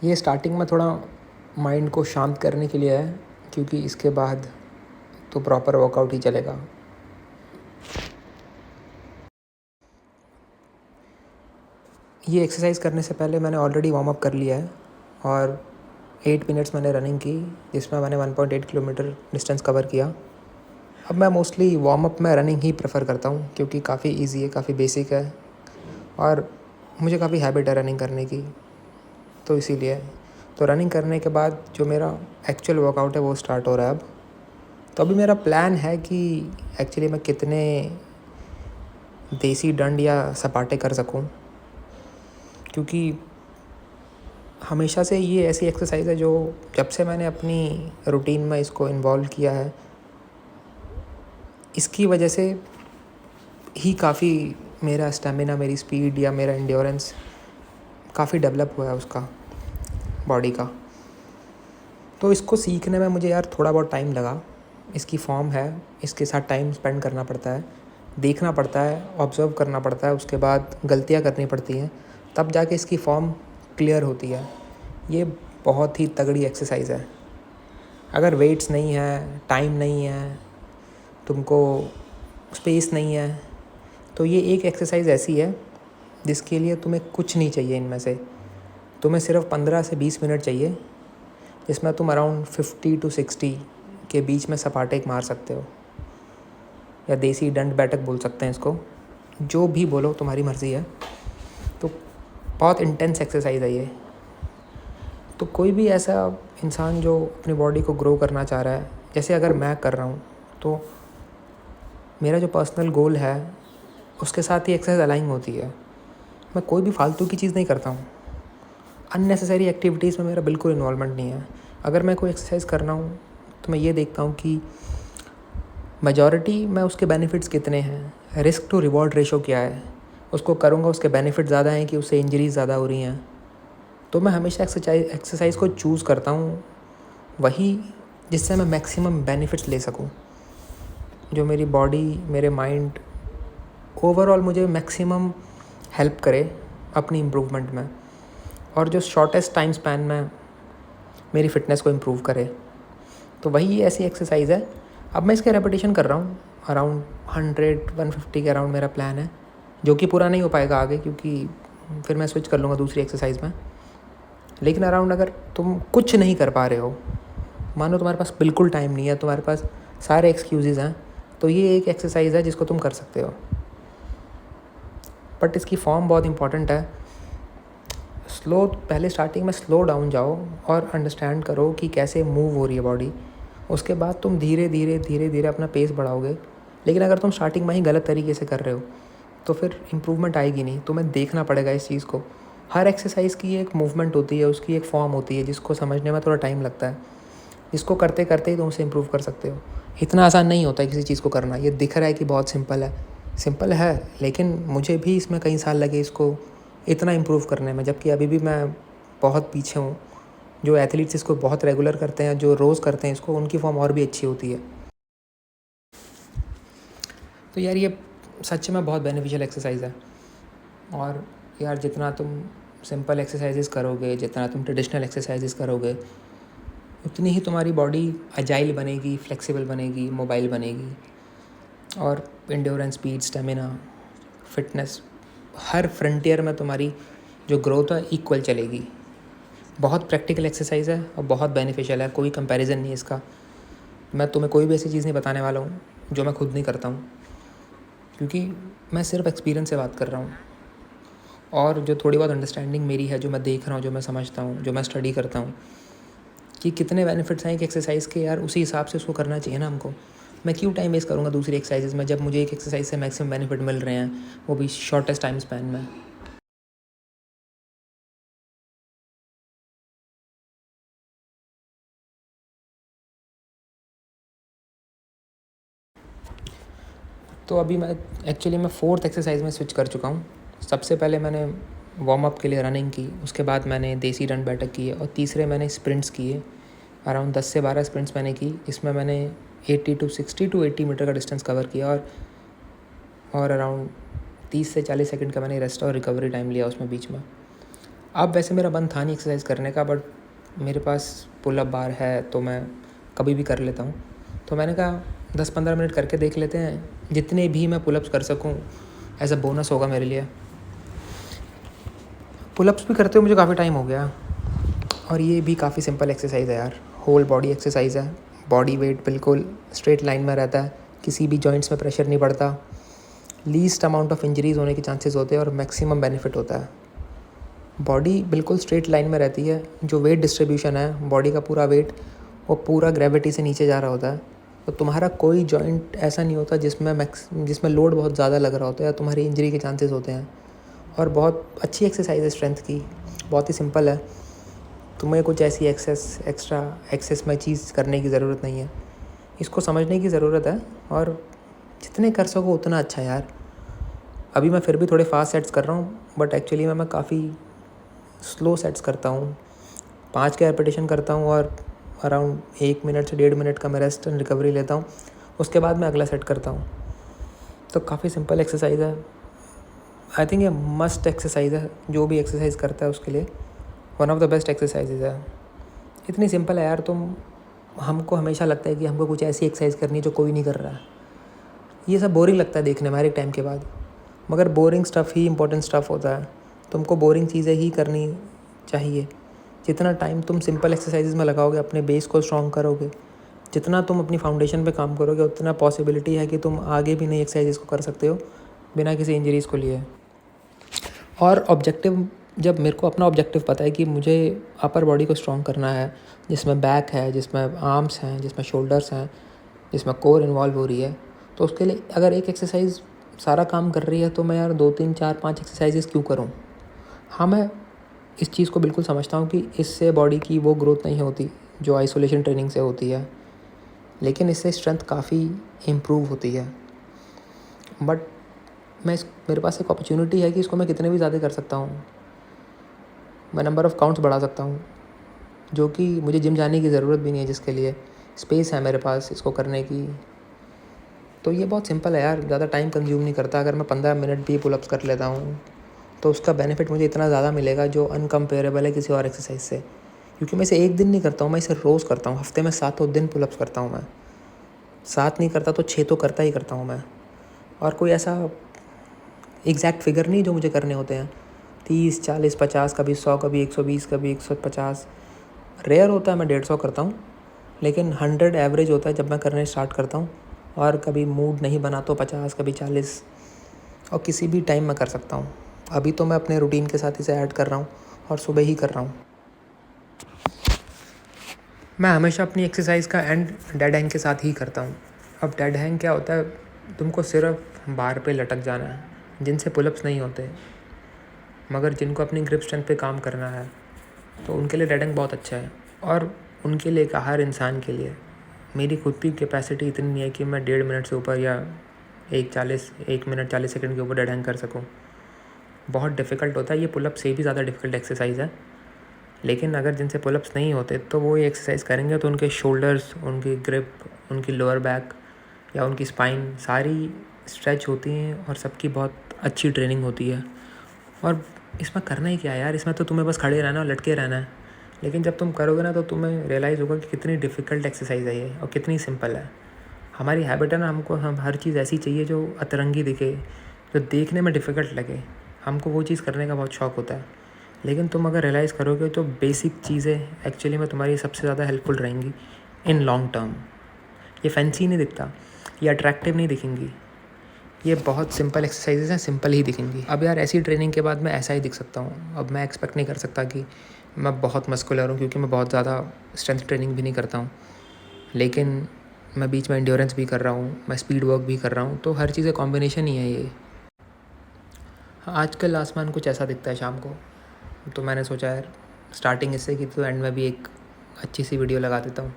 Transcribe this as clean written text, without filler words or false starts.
ये स्टार्टिंग में थोड़ा माइंड को शांत करने के लिए है, क्योंकि इसके बाद तो प्रॉपर वर्कआउट ही चलेगा। ये एक्सरसाइज करने से पहले मैंने ऑलरेडी वार्म अप कर लिया है और 8 मिनट्स मैंने रनिंग की, जिसमें मैंने 1.8 किलोमीटर डिस्टेंस कवर किया। अब मैं मोस्टली वार्म अप में रनिंग ही प्रेफर करता हूँ, क्योंकि काफ़ी इजी है, काफ़ी बेसिक है और मुझे काफ़ी हैबिट है रनिंग करने की, तो इसीलिए। तो रनिंग करने के बाद जो मेरा एक्चुअल वर्कआउट है वो स्टार्ट हो रहा है अब। तो अभी मेरा प्लान है कि एक्चुअली मैं कितने देसी डंड या सपाटे कर सकूं, क्योंकि हमेशा से ये ऐसी एक्सरसाइज है जो जब से मैंने अपनी रूटीन में इसको इन्वॉल्व किया है, इसकी वजह से ही काफ़ी मेरा स्टेमिना, मेरी स्पीड या मेरा एंड्योरेंस काफ़ी डेवलप हुआ है उसका, बॉडी का। तो इसको सीखने में मुझे यार थोड़ा बहुत टाइम लगा। इसकी फॉर्म है, इसके साथ टाइम स्पेंड करना पड़ता है, देखना पड़ता है, ऑब्ज़र्व करना पड़ता है, उसके बाद गलतियाँ करनी पड़ती हैं, तब जाके इसकी फॉर्म क्लियर होती है। ये बहुत ही तगड़ी एक्सरसाइज़ है। अगर वेट्स नहीं है, टाइम नहीं है, तुमको स्पेस नहीं है, तो ये एक एक्सरसाइज़ ऐसी है जिसके लिए तुम्हें कुछ नहीं चाहिए इनमें से। तुम्हें सिर्फ 15 से 20 मिनट चाहिए, जिसमें तुम अराउंड 50 to 60 के बीच में सपाटे मार सकते हो, या देसी डंड बैठक बोल सकते हैं इसको, जो भी बोलो तुम्हारी मर्ज़ी है। तो बहुत इंटेंस एक्सरसाइज है ये। तो कोई भी ऐसा इंसान जो अपनी बॉडी को ग्रो करना चाह रहा है, जैसे अगर मैं कर रहा हूँ, तो मेरा जो पर्सनल गोल है उसके साथ ही एक्सरसाइज अलाइन होती है। मैं कोई भी फालतू की चीज़ नहीं करता हूँ, अननेसेसरी एक्टिविटीज़ में मेरा बिल्कुल इन्वॉल्वमेंट नहीं है। अगर मैं कोई एक्सरसाइज कर रहा हूँ तो मैं ये देखता हूँ कि मेजॉरिटी में उसके बेनिफिट्स कितने हैं, रिस्क टू रिवॉर्ड रेशो क्या है, उसको करूँगा उसके बेनिफिट ज़्यादा हैं कि उससे इंजरीज ज़्यादा हो रही हैं। तो मैं हमेशा एक्सरसाइज को चूज़ करता हूँ वही जिससे मैं मैक्सिमम बेनिफिट्स ले सकूँ, जो मेरी बॉडी, मेरे माइंड, ओवरऑल मुझे मैक्सिमम हेल्प करे अपनी इम्प्रूवमेंट में, और जो शॉर्टेस्ट टाइम स्पैन में मेरी फ़िटनेस को इम्प्रूव करे। तो वही ऐसी एक्सरसाइज़ है। अब मैं इसके रेपिटेशन कर रहा हूँ, अराउंड 100-150 के अराउंड मेरा प्लान है, जो कि पूरा नहीं हो पाएगा आगे, क्योंकि फिर मैं स्विच कर लूँगा दूसरी एक्सरसाइज में। लेकिन अराउंड अगर तुम कुछ नहीं कर पा रहे हो, मानो तुम्हारे पास बिल्कुल टाइम नहीं है, तुम्हारे पास सारे एक्सक्यूज़ेज़ हैं, तो ये एक एक्सरसाइज है जिसको तुम कर सकते हो। बट इसकी फॉर्म बहुत इंपॉर्टेंट है। पहले स्टार्टिंग में स्लो डाउन जाओ और अंडरस्टैंड करो कि कैसे मूव हो रही है बॉडी। उसके बाद तुम धीरे धीरे अपना पेस बढ़ाओगे। लेकिन अगर तुम स्टार्टिंग में ही गलत तरीके से कर रहे हो तो फिर इम्प्रूवमेंट आएगी नहीं। तुम्हें देखना पड़ेगा इस चीज़ को। हर एक्सरसाइज की एक मूवमेंट होती है, उसकी एक फॉर्म होती है, जिसको समझने में थोड़ा टाइम लगता है, जिसको करते करते ही तुम उसे इम्प्रूव कर सकते हो। इतना आसान नहीं होता है किसी चीज़ को करना। ये दिख रहा है कि बहुत सिंपल है, लेकिन मुझे भी इसमें कई साल लगे इसको इतना इम्प्रूव करने में, जबकि अभी भी मैं बहुत पीछे हूँ। जो एथलीट्स इसको बहुत रेगुलर करते हैं, जो रोज़ करते हैं इसको, उनकी फॉर्म और भी अच्छी होती है। तो यार ये सच में बहुत बेनिफिशियल एक्सरसाइज है। और यार जितना तुम सिंपल एक्सरसाइजेस करोगे, जितना तुम ट्रेडिशनल एक्सरसाइजेस करोगे, उतनी ही तुम्हारी बॉडी अजाइल बनेगी, फ्लेक्सिबल बनेगी, मोबाइल बनेगी, और एंड्योरेंस, स्पीड, स्टेमिना, फिटनेस, हर फ्रंटियर में तुम्हारी जो ग्रोथ है इक्वल चलेगी। बहुत प्रैक्टिकल एक्सरसाइज है और बहुत बेनिफिशियल है, कोई कंपैरिजन नहीं है इसका। मैं तुम्हें कोई भी ऐसी चीज़ नहीं बताने वाला हूँ जो मैं खुद नहीं करता हूँ, क्योंकि मैं सिर्फ एक्सपीरियंस से बात कर रहा हूँ। और जो थोड़ी बहुत अंडरस्टैंडिंग मेरी है, जो मैं देख रहा हूँ, जो मैं समझता हूँ, जो मैं स्टडी करता हूँ कि कितने बेनिफिट्स हैं एक एक्सरसाइज के, यार उसी हिसाब से उसको करना चाहिए ना हमको। मैं क्यों टाइम वेस्ट करूँगा दूसरी एक्सरसाइजेज में, जब मुझे एक एक्सरसाइज से मैक्सिमम बेनिफिट मिल रहे हैं, वो भी शॉर्टेस्ट टाइम स्पैन में। तो अभी मैं एक्चुअली मैं 4th एक्सरसाइज में स्विच कर चुका हूँ। सबसे पहले मैंने वार्म अप के लिए रनिंग की, उसके बाद मैंने देसी डंड बैठक किए, और तीसरे मैंने स्प्रिंट्स किए। अराउंड 10 से 12 स्प्रिंट्स मैंने की, इसमें मैंने 60 to 80 मीटर का डिस्टेंस कवर किया, और अराउंड 30 से 40 सेकंड का मैंने रेस्ट और रिकवरी टाइम लिया उसमें बीच में। अब वैसे मेरा मन था नहीं एक्सरसाइज करने का, बट मेरे पास पुल अप बार है तो मैं कभी भी कर लेता हूँ। तो मैंने कहा 10-15 मिनट करके देख लेते हैं, जितने भी मैं पुलअप्स कर सकूँ एज अ बोनस होगा मेरे लिए। पुलअप्स भी करते हुए मुझे काफ़ी टाइम हो गया, और ये भी काफ़ी सिंपल एक्सरसाइज है यार, होल बॉडी एक्सरसाइज है। बॉडी वेट बिल्कुल स्ट्रेट लाइन में रहता है, किसी भी जॉइंट्स में प्रेशर नहीं पड़ता, लीस्ट अमाउंट ऑफ इंजरीज होने के चांसेस होते हैं और मैक्सिमम बेनिफिट होता है। बॉडी बिल्कुल स्ट्रेट लाइन में रहती है, जो वेट डिस्ट्रीब्यूशन है बॉडी का पूरा वेट वो पूरा ग्रेविटी से नीचे जा रहा होता है। तो तुम्हारा कोई जॉइंट ऐसा नहीं होता जिसमें लोड बहुत ज़्यादा लग रहा होता है या तुम्हारी इंजरी के चांसेस होते हैं। और बहुत अच्छी एक्सरसाइज है स्ट्रेंथ की, बहुत ही सिंपल है। तुम्हें कुछ ऐसी एक्स्ट्रा एक्सेस में चीज़ करने की ज़रूरत नहीं है, इसको समझने की ज़रूरत है, और जितने कर सको उतना अच्छा यार। अभी मैं फिर भी थोड़े फास्ट सेट्स कर रहा हूँ, बट एक्चुअली मैं काफ़ी स्लो सेट्स करता हूँ। 5 के रेपिटेशन करता हूँ और अराउंड 1 मिनट से 1.5 मिनट का मैं रेस्ट एंड रिकवरी लेता हूँ, उसके बाद मैं अगला सेट करता हूँ। तो काफ़ी सिंपल एक्सरसाइज है। आई थिंक ये मस्ट एक्सरसाइज है, जो भी एक्सरसाइज करता है उसके लिए one of the best exercises है। इतनी सिंपल है यार। हमको हमेशा लगता है कि हमको कुछ ऐसी एक्सरसाइज करनी है जो कोई नहीं कर रहा है। ये सब बोरिंग लगता है देखने में हर एक टाइम के बाद, मगर बोरिंग स्टफ़ ही इंपॉर्टेंट स्टफ़ होता है। तुमको बोरिंग चीज़ें ही करनी चाहिए। जितना टाइम तुम सिंपल एक्सरसाइजेज में लगाओगे, अपने बेस को स्ट्रॉन्ग करोगे, जितना तुम अपनी फाउंडेशन पे काम करोगे, उतना पॉसिबिलिटी है कि तुम आगे भी नई एक्सरसाइजेज को कर सकते हो बिना किसी इंजरीज़ को लिए। और ऑब्जेक्टिव, जब मेरे को अपना ऑब्जेक्टिव पता है कि मुझे अपर बॉडी को स्ट्रॉन्ग करना है, जिसमें बैक है, जिसमें आर्म्स हैं, जिसमें शोल्डर्स हैं, जिसमें कोर इन्वॉल्व हो रही है, तो उसके लिए अगर एक एक्सरसाइज सारा काम कर रही है तो मैं यार 2-3-4-5 एक्सरसाइजेस क्यों करूँ। हाँ, मैं इस चीज़ को बिल्कुल समझता हूँ कि इससे बॉडी की वो ग्रोथ नहीं होती जो आइसोलेशन ट्रेनिंग से होती है, लेकिन इससे स्ट्रेंथ काफ़ी इम्प्रूव होती है। बट मेरे पास एक अपॉर्चुनिटी है कि इसको मैं कितने भी ज़्यादा कर सकता हूँ। मैं नंबर ऑफ़ काउंट्स बढ़ा सकता हूँ, जो कि मुझे जिम जाने की ज़रूरत भी नहीं है, जिसके लिए स्पेस है मेरे पास इसको करने की। तो ये बहुत सिंपल है यार, ज़्यादा टाइम कंज्यूम नहीं करता। अगर मैं 15 मिनट भी पुलअप्स कर लेता हूँ तो उसका बेनिफिट मुझे इतना ज़्यादा मिलेगा जो अनकम्पेरेबल है किसी और एक्सरसाइज से। क्योंकि मैं इसे एक दिन नहीं करता हूँ, मैं इसे रोज़ करता हूँ। हफ्ते में 7 दिन पुलअप्स करता हूँ मैं। 7 नहीं करता तो 6 तो करता ही करता हूँ मैं। और कोई ऐसा एग्जैक्ट फिगर नहीं जो मुझे करने होते हैं, 30, 40, 50, कभी 100, कभी 120, कभी 150। रेयर होता है मैं 150 करता हूँ, लेकिन 100 एवरेज होता है जब मैं करने स्टार्ट करता हूँ। और कभी मूड नहीं बना तो 50, कभी 40, और किसी भी टाइम मैं कर सकता हूँ। अभी तो मैं अपने रूटीन के साथ इसे ऐड कर रहा हूँ और सुबह ही कर रहा हूँ। मैं हमेशा अपनी एक्सरसाइज का एंड डेड हैंग के साथ ही करता हूँ। अब डेड हैंग क्या होता है, तुमको सिर्फ बार पे लटक जाना है, जिनसे पुलअप्स नहीं होते, मगर जिनको अपनी ग्रिप स्ट्रेंथ पे काम करना है तो उनके लिए डेड हैंग बहुत अच्छा है। और उनके लिए, हर इंसान के लिए, मेरी खुद की कैपेसिटी इतनी नहीं है कि मैं 1.5 मिनट से ऊपर या 1 मिनट 40 सेकंड के ऊपर डेड हैंग कर सकूँ। बहुत डिफ़िकल्ट होता है, ये पुलअप से भी ज़्यादा डिफ़िकल्ट एक्सरसाइज है। लेकिन अगर जिनसे पुलअप्स नहीं होते तो वो ये एक्सरसाइज करेंगे तो उनके शोल्डर्स, उनकी ग्रिप, उनकी लोअर बैक या उनकी स्पाइन सारी स्ट्रेच होती हैं और सबकी बहुत अच्छी ट्रेनिंग होती है। और इसमें करना ही क्या है यार, इसमें तो तुम्हें बस खड़े रहना और लटके रहना है। लेकिन जब तुम करोगे ना तो तुम्हें रियलाइज़ होगा कि कितनी डिफ़िकल्ट एक्सरसाइज है ये और कितनी सिंपल है। हमारी हैबिट है ना, हम हर चीज़ ऐसी चाहिए जो अतरंगी दिखे, जो देखने में डिफ़िकल्ट लगे। हमको वो चीज़ करने का बहुत शौक़ होता है। लेकिन तुम अगर रियलाइज़ करोगे तो बेसिक चीज़ें एक्चुअली में तुम्हारी सबसे ज़्यादा हेल्पफुल रहेंगी इन लॉन्ग टर्म। ये फैंसी नहीं दिखता, ये अट्रैक्टिव नहीं दिखेंगी, ये बहुत सिंपल एक्सरसाइजेज हैं, सिंपल ही दिखेंगी। अब यार ऐसी ट्रेनिंग के बाद मैं ऐसा ही दिख सकता हूँ। अब मैं एक्सपेक्ट नहीं कर सकता कि मैं बहुत मस्कुलर हूँ, क्योंकि मैं बहुत ज़्यादा स्ट्रेंथ ट्रेनिंग भी नहीं करता हूँ। लेकिन मैं बीच में एंड्योरेंस भी कर रहा हूँ, मैं स्पीड वर्क भी कर रहा हूँ, तो हर चीज़ें कॉम्बिनेशन ही है ये। हाँ, आजकल आसमान कुछ ऐसा दिखता है शाम को, तो मैंने सोचा यार स्टार्टिंग इससे की तो एंड में भी एक अच्छी सी वीडियो लगा देता हूँ।